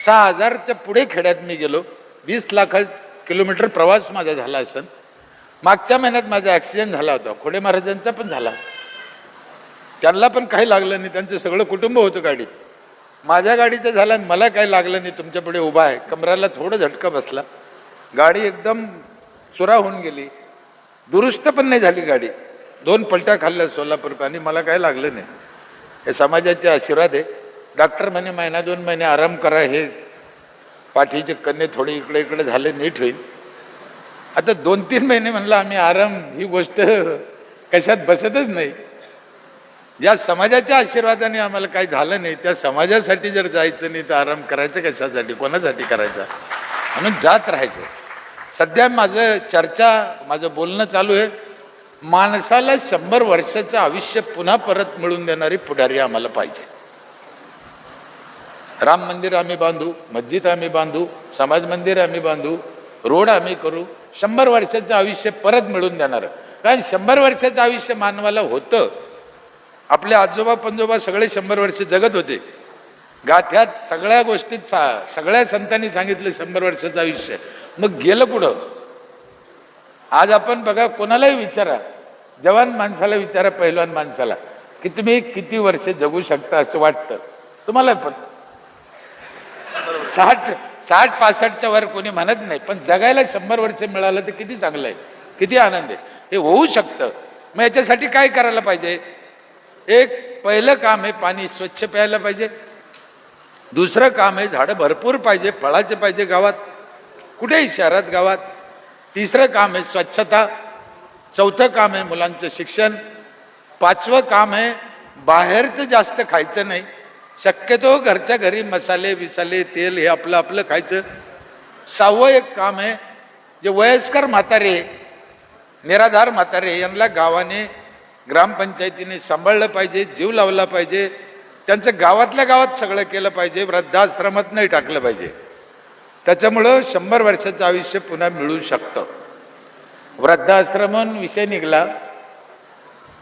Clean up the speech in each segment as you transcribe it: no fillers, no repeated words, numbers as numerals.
6,000च्या पुढे खेड्यात मी गेलो. 20 लाख किलोमीटर प्रवास माझा झाला असेल. मागच्या महिन्यात माझा ॲक्सिडेंट झाला होता. खोडे महाराजांचा पण झाला. त्यांना पण काही लागलं नाही. त्यांचं सगळं कुटुंब होतं गाडीत. माझ्या गाडीचं झालं आणि मला काही लागलं नाही. तुमच्या पुढे उभा आहे. कमराला थोडं झटका बसला. गाडी एकदम चुरा होऊन गेली. दुरुस्त पण नाही झाली गाडी. 2 पलट्या खाल्ल्या सोलापूर आणि मला काही लागलं नाही. हे समाजाचे आशीर्वाद आहे. डॉक्टर म्हणे महिना 2 महिने आराम करा. हे पाठीचे कन्ने थोडे इकडे इकडे झाले, नीट होईल. आता 2-3 महिने म्हणलं आम्ही आराम, ही गोष्ट कशात बसतच नाही. ज्या समाजाच्या आशीर्वादाने आम्हाला काही झालं नाही त्या समाजासाठी जर जायचं नाही तर आराम करायचं कशासाठी, कोणासाठी करायचा? म्हणून जात राहायचं. सध्या माझं बोलणं चालू आहे. माणसाला 100 वर्षाचं आयुष्य पुन्हा परत मिळवून देणारी पुढारी आम्हाला पाहिजे. राम मंदिर आम्ही बांधू, मस्जिद आम्ही बांधू, समाज मंदिर आम्ही बांधू, रोड आम्ही करू. 100 वर्षाचं आयुष्य परत मिळवून देणार. कारण 100 वर्षाचं आयुष्य मानवाला होतं. आपले आजोबा पंजोबा सगळे 100 वर्ष जगत होते. गाथ्यात सगळ्या गोष्टीत सगळ्या संतांनी सांगितलं 100 वर्षाचं आयुष्य. मग गेलं पुढं. आज आपण बघा, कोणालाही विचारा, जवान माणसाला विचारा, पहिलवान माणसाला, की तुम्ही किती वर्ष जगू शकता असं वाटतं तुम्हाला? पण 60-65च्या वर कोणी म्हणत नाही. पण जगायला 100 वर्ष मिळालं तर किती चांगलं आहे, किती आनंद आहे. हे होऊ शकतं. मग याच्यासाठी काय करायला पाहिजे? एक पहिलं काम आहे पाणी स्वच्छ प्यायला पाहिजे. दुसरं काम आहे झाडं भरपूर पाहिजे, फळाचे पाहिजे गावात, कुठेही शहरात गावात. तिसरं काम आहे स्वच्छता. चौथं काम आहे मुलांचं शिक्षण. 5वं काम आहे बाहेरचं जास्त खायचं नाही. शक्यतो घरच्या घरी मसाले विसाले तेल हे आपलं आपलं खायचं. 6वं एक काम आहे जे वयस्कर म्हातारे, निराधार म्हातारे, यांना गावाने ग्रामपंचायतीने सांभाळलं पाहिजे, जीव लावला पाहिजे. त्यांचं गावातल्या गावात सगळं केलं पाहिजे. वृद्धाश्रमात नाही टाकलं पाहिजे. त्याच्यामुळं 100 वर्षाचं आयुष्य पुन्हा मिळू शकतं. वृद्धाश्रमन विषय निघाला.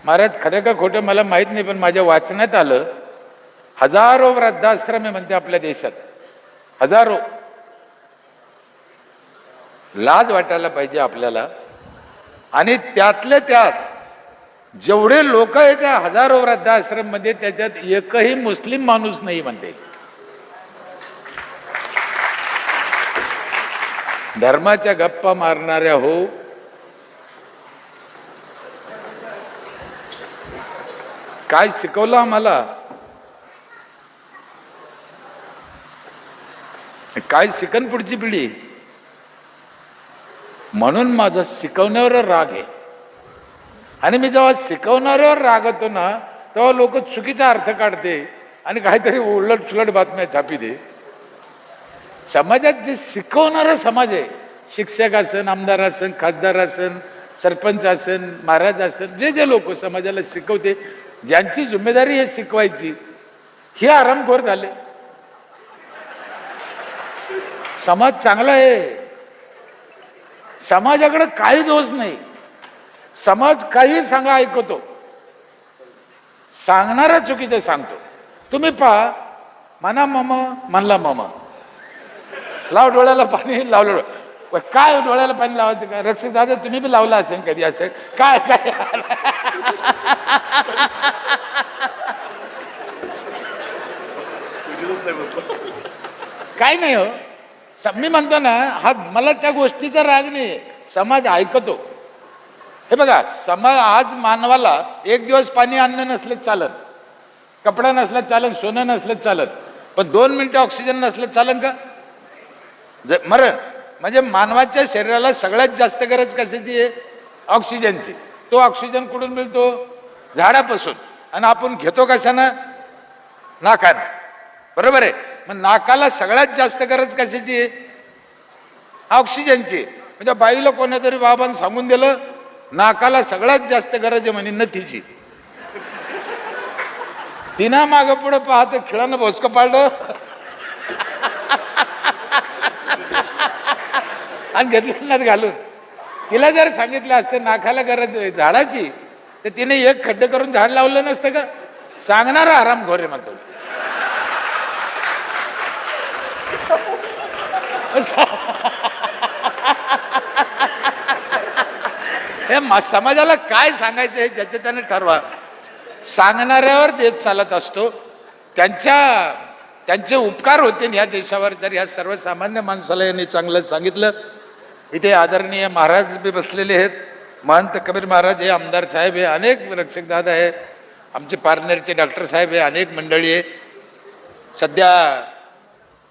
महाराज खरं का खोटं मला माहीत नाही, पण माझ्या वाचण्यात आलं हजारो वृद्धाश्रम आहे म्हणते आपल्या देशात. हजारो. लाज वाटायला पाहिजे आपल्याला. आणि त्यातल्या त्यात जेवढे लोक आहेत त्या हजारो वृद्धाश्रम मध्ये, त्याच्यात एकही मुस्लिम माणूस नाही म्हणते. धर्माच्या गप्पा मारणाऱ्या हो. काय शिकवलं आम्हाला? काय शिकन पुढची पिढी? म्हणून माझा शिकवण्यावर राग आहे. आणि मी जेव्हा शिकवणाऱ्यावर रागवतो ना, तेव्हा लोक चुकीचा अर्थ काढते आणि काहीतरी उलट सुलट बातम्या छापी दे. समाजात जे शिकवणारा समाज आहे, शिक्षक असन, आमदार असन, खासदार असन, सरपंच असन, महाराज असन, जे जे लोक समाजाला शिकवते, ज्यांची जिम्मेदारी आहे शिकवायची, हे आरामखोर झाले. समाज चांगला आहे. समाजाकडे काही दोष नाही. समाज काही सांगा ऐकतो. सांगणारा चुकीचं सांगतो. तुम्ही पहा, म्हणा मामा म्हणला मामा, लाव डोळ्याला पाणी, लावलं. काय डोळ्याला पाणी लावायचं काय? रक्षक दादा तुम्ही बी लावला असेल कधी असेल काय? काय काय नाही हो. मी म्हणतो ना, हा मला त्या गोष्टीचा राग नाही. समाज ऐकतो. हे बघा, समाज आज मानवाला एक दिवस पाणी अन्न नसलं चालत, कपडा नसलं चालत, सोनं नसलं चालत, पण 2 मिनिटं ऑक्सिजन नसलं चालन का? मरण. म्हणजे मानवाच्या शरीराला सगळ्यात जास्त गरज कशाची आहे? ऑक्सिजनची. तो ऑक्सिजन कुठून मिळतो? झाडापासून. आणि आपण घेतो कशानं? नाकानं. बरोबर आहे. मग नाकाला सगळ्यात जास्त गरज कशाची आहे? ऑक्सिजनची. म्हणजे बाईला कोणातरी बाबांनी सांगून दिलं नाकाला सगळ्यात जास्त गरज आहे म्हणे नथीची. तिनं मागं पुढं पाहत खिळानं भोसकं पाडलं आणि घेतलं घालून. तिला जर सांगितलं असतं नाकाला गरज आहे झाडाची, तर तिने एक खड्डे करून झाड लावलं नसतं का? सांगणारा आरामखोर आहे म्हणतो. हे समाजाला काय सांगायचं हे ज्याचे त्याने ठरवा. सांगणाऱ्यावर देश चालत असतो. त्यांचे उपकार होते ह्या देशावर जर ह्या सर्वसामान्य माणसाला यांनी चांगलं सांगितलं. इथे आदरणीय महाराज बी बसलेले आहेत. महंत कबीर महाराज हे, आमदार साहेब हे, अनेक रक्षक दादा आहे, आमचे पारनेरचे डॉक्टर साहेब हे, अनेक मंडळी आहे. सध्या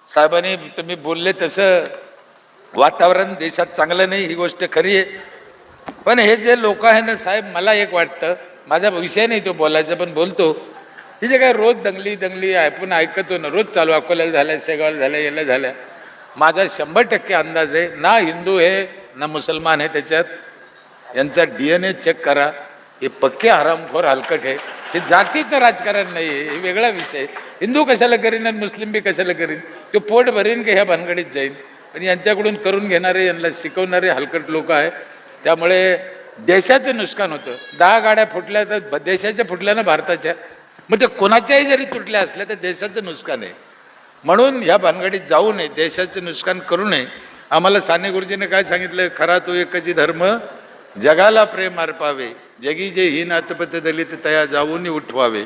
साहेबांनी तुम्ही बोलले तसं वातावरण देशात चांगलं नाही, ही गोष्ट खरी आहे. पण हे जे लोक आहे ना साहेब, मला एक वाटतं, माझा विषय नाही तो बोलायचा पण बोलतो, ही जे काय रोज दंगली ऐकून ऐकतो ना, रोज चालू, अकोल्याला झाल्या, शेगावला झाल्या, याला झाल्या. माझा 100% अंदाज आहे, ना हिंदू आहे ना मुसलमान आहे त्याच्यात. यांचा DNA चेक करा, हे पक्के हरामखोर हलकट आहे. हे जातीचं राजकारण नाही आहे, हे वेगळा विषय. हिंदू कशाला करीन आणि मुस्लिम बी कशाला करीन, तो पोट भरीन की ह्या भानगडीत जाईन. पण यांच्याकडून करून घेणारे, यांना शिकवणारे हलकट लोक आहे. त्यामुळे देशाचं नुकसान होतं. 10 गाड्या फुटल्या तर देशाच्या फुटल्या ना भारताच्या, मग ते कोणाच्याही जरी तुटल्या असल्या तर देशाचं नुकसान आहे. म्हणून ह्या भानगडीत जाऊ नये, देशाचं नुकसान करू नये. आम्हाला साने गुरुजीने काय सांगितलं, खरा तो एकची धर्म जगाला प्रेम अर्पावे, जगी जे ही नातपत दलित तया जाऊन उठवावे.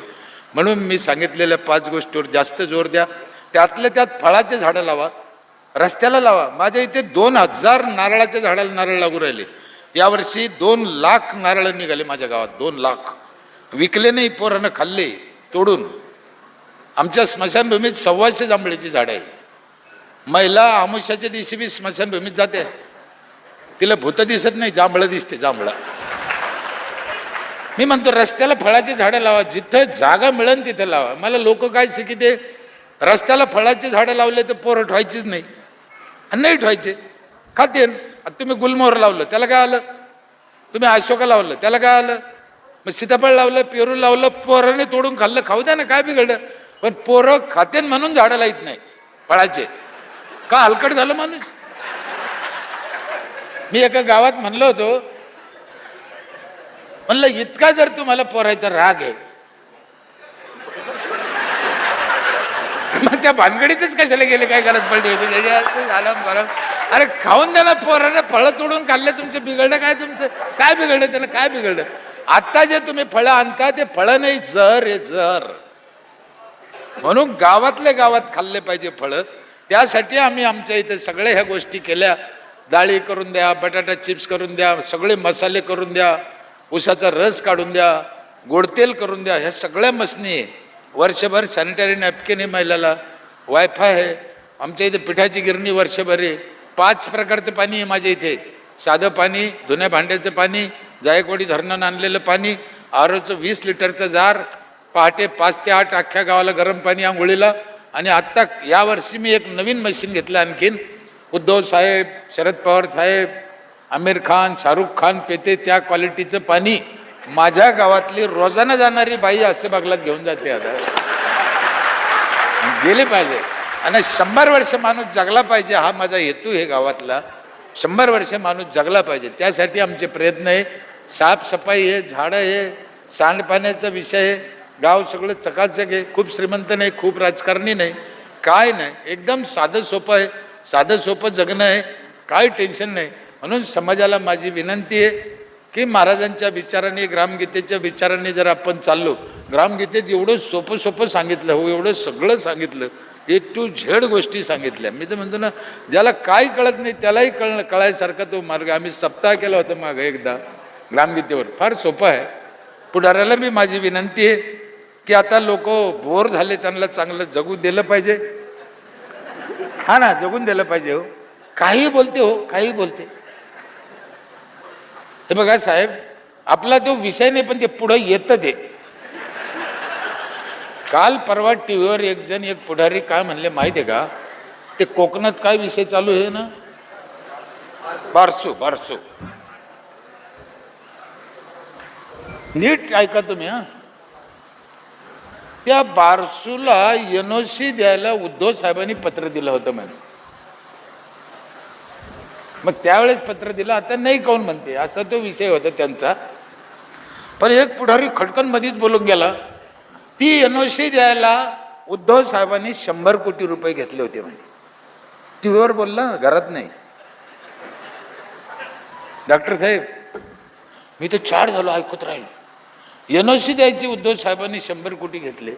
म्हणून मी सांगितलेल्या 5 गोष्टीवर जास्त जोर द्या. त्यातल्या त्यात फळाचे झाडं लावा, रस्त्याला लावा. माझ्या इथे 2000 नारळाच्या झाडाला नारळ लागू राहिले. यावर्षी 2 लाख नारळ निघाले माझ्या गावात. 2 लाख विकले नाही, पोरानं खाल्ले तोडून. आमच्या स्मशानभूमीत 125 जांभळीची झाडं आहे. महिला अमावस्याच्या दिवशी बी स्मशानभूमीत जाते, तिला भूत दिसत नाही, जांभळं दिसते, जांभळं. मी म्हणतो रस्त्याला फळाची झाडं लावा, जिथं जागा मिळेल तिथं लावा. मला लोक काय शिकिते, रस्त्याला फळाची झाडं लावले तर पोरं ठेवायचीच नाही, आणि नाही ठेवायचे, खाते. तुम्ही गुलमोहर लावलं त्याला काय आलं, तुम्ही अशोका लावलं त्याला काय आलं, मग सीताफळ लावलं, पेरू लावलं, पोराने तोडून खाल्लं, खाऊ द्या ना, काय बिघडलं. पण पोरं खातेन म्हणून झाडं लाईत नाही फळाचे, का हलकट झालं माणूस. मी एका गावात म्हणलो होतो, म्हणलं इतका जर तुम्हाला पोरायचा राग आहे मग त्या भानगडीतच कशाला गेले, काय गरज पडली होती त्याच्या. अरे खाऊन द्या ना पोराने, फळं तोडून खाल्ले, तुमचं बिघडलं काय, तुमचं काय बिघडलं, त्याला काय बिघडलं. आता जे तुम्ही फळं आणता ते फळं नाही, जर हे जर. म्हणून गावातल्या गावात खाल्ले पाहिजे फळं. त्यासाठी आम्ही आमच्या इथे सगळे ह्या गोष्टी केल्या. डाळी करून द्या, बटाटा चिप्स करून द्या, सगळे मसाले करून द्या, ऊसाचा रस काढून द्या, गोडतेल करून द्या. ह्या सगळ्या मसनी आहे. वर्षभर सॅनिटरी नॅपकिन आहे, महिलाला वायफाय आहे. आमच्या इथे पिठाची गिरणी वर्षभर आहे. 5 प्रकारचं पाणी आहे माझ्या इथे. साधं पाणी, धुण्या भांड्याचं पाणी, जायकवाडी धरणानं आणलेलं पाणी, आरोचं 20 लिटरचं जार, पहाटे 5 ते 8 अख्ख्या गावाला गरम पाणी आंघोळीला. आणि आत्ता यावर्षी मी एक नवीन मशीन घेतलं आणखीन. उद्धव साहेब, शरद पवार साहेब, आमिर खान, शाहरुख खान पेते त्या क्वालिटीचं पाणी माझ्या गावातली रोजाना जाणारी बाई असे बागलात घेऊन जाते. आता गेले पाहिजे. आणि 100 वर्ष माणूस जगला पाहिजे, हा माझा हेतू आहे गावातला. 100 वर्ष माणूस जगला पाहिजे, त्यासाठी आमचे प्रयत्न आहे. साफसफाई आहे, झाडं आहे, सांडपाण्याचा विषय आहे. गाव सगळं चकाचक आहे. खूप श्रीमंत नाही, खूप राजकारणी नाही, काय नाही, एकदम साधं सोपं आहे. साधं सोपं जगणं आहे, काय टेन्शन नाही. म्हणून समाजाला माझी विनंती आहे की महाराजांच्या विचाराने, ग्रामगीतेच्या विचाराने जर आपण चाललो. ग्रामगीतेत एवढं सोपं सोपं सांगितलं, हो एवढं सगळं सांगितलं, A to Z गोष्टी सांगितल्या. मी तर म्हणतो ना, ज्याला काय कळत नाही त्यालाही कळायसारखा तो मार्ग. आम्ही सप्ताह केला होता मागे एकदा ग्रामगीतेवर, फार सोपं आहे. पुढाऱ्याला मी माझी विनंती आहे की आता लोक बोर झाले, त्यांना चांगलं जगू दिलं पाहिजे. हा ना, जगून दिलं पाहिजे. हो काही बोलते, हो काही बोलते. हे बघा साहेब, आपला तो विषय नाही, पण ते पुढे येतं. ते काल परवा टीव्हीवर एक पुढारी काय म्हणले माहिती आहे का, ते कोकणात काय विषय चालू आहे ना, बारसू. नीट ऐका तुम्ही. हा, त्या बारसूला NOC द्यायला उद्धव साहेबांनी पत्र दिलं होतं म्हणे. मग त्यावेळेस पत्र दिलं, आता नाही कोण म्हणते, असा तो विषय होता त्यांचा. पण एक पुढारी खटकन मध्येच बोलून गेला, ती NOC द्यायला उद्धव साहेबांनी 100 कोटी रुपये घेतले होते म्हणे. टीव्हीवर बोलला, घरात नाही. डॉक्टर साहेब मी तर चार झालो ऐकत राहिलो. एनओसी द्यायची उद्धव साहेबांनी 100 कोटी घेतले.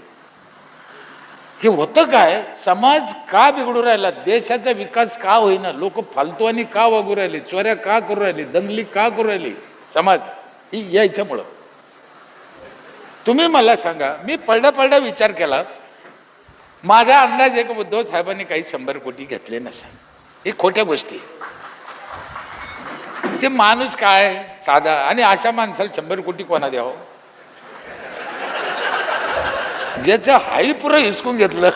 हे होतं काय? समाज का बिघडू राहिला, देशाचा विकास का होईना, लोक फालतूवानी का वागू राहिले, चोऱ्या का करू राहिली, दंगली का करू राहिली, समाज ही यायच्यामुळं. तुम्ही मला सांगा, मी पलटा विचार केला, माझा अंदाज आहे की उद्धव साहेबांनी काही 100 कोटी घेतले नसेल. हे खोट्या गोष्टी. ते माणूस काय साधा, आणि अशा माणसाला 100 कोटी कोणा द्यावं? ज्याचं हाई पुरं हिसकून घेतलं.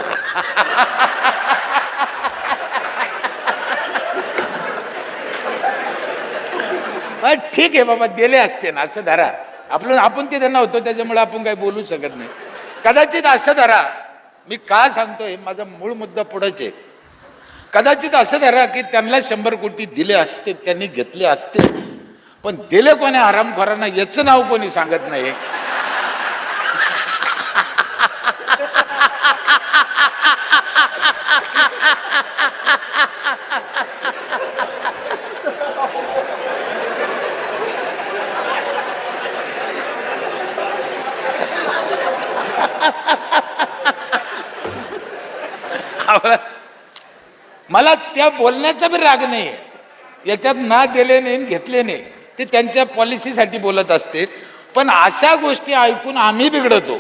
ठीक आहे बाबा, दिले असते ना, असं धरा. आपण ते त्यांना होतो त्याच्यामुळे आपण काही बोलू शकत नाही. कदाचित असं धरा, मी का सांगतोय, माझा मूळ मुद्दा पुढेच आहे. कदाचित असं धरा की त्यांना 100 कोटी दिले असते, त्यांनी घेतले असते, पण दिले कोणी हरामखोरांना याचं नाव कोणी सांगत नाही. मला त्या बोलण्याचा बी राग नाही. याच्यात ना दिले नाही घेतले नाही, ते त्यांच्या पॉलिसीसाठी बोलत असते. पण अशा गोष्टी ऐकून आम्ही बिघडतो.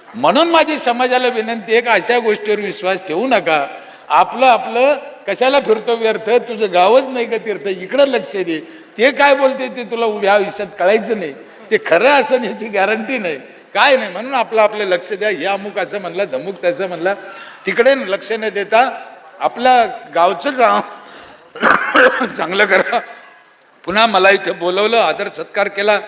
म्हणून माझी समाजाला विनंती आहे की अशा गोष्टीवर विश्वास ठेवू नका. आपलं कशाला फिरतो व्यर्थ, तुझं गावच नाही का तीर्थ, इकडं लक्ष दे. ते काय बोलते ते तुला उभ्या आयुष्यात कळायचं नाही, ते खरं असं याची गॅरंटी नाही, काय नाही. म्हणून आपलं लक्ष द्या. हे अमुक असं म्हणला, धमुक तसं म्हणला, तिकडे लक्ष न देता आपल्या गावचं चांगलं करा. पुन्हा मला इथे बोलवलं, आदर सत्कार केला.